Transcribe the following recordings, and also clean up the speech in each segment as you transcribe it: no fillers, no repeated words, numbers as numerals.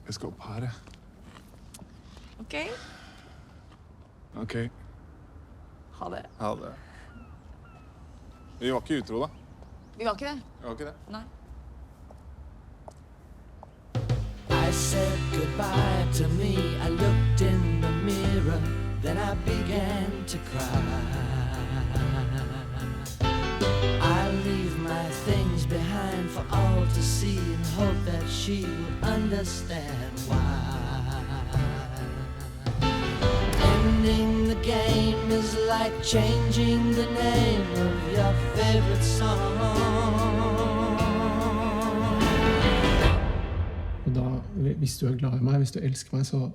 Jeg skal opp her, jeg. Ok. Ok. Ha det. Ha det. Vi var ikke utro, da. Vi var ikke det. Vi var ikke det. Nei. I said goodbye to me. I looked in the mirror, then I began to cry. I leave my things behind for all to see and hope that she will understand why. Ending the game is like changing the name of your favorite song. Og da, hvis du glad i meg, hvis du elsker meg, så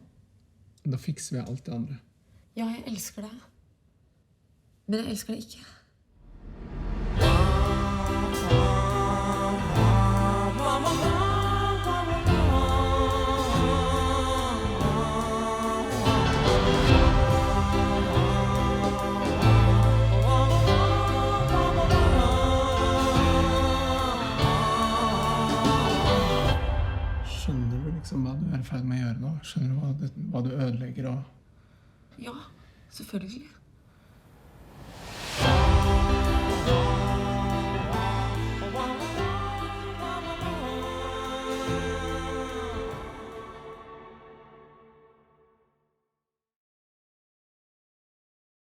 da fikser vi alt det andre. Ja, jeg elsker deg. Men jeg elsker deg ikke. Skjønner du liksom hva du er i ferd med å gjøre nå? Skjønner du hva du ødelegger og... Ja, selvfølgelig.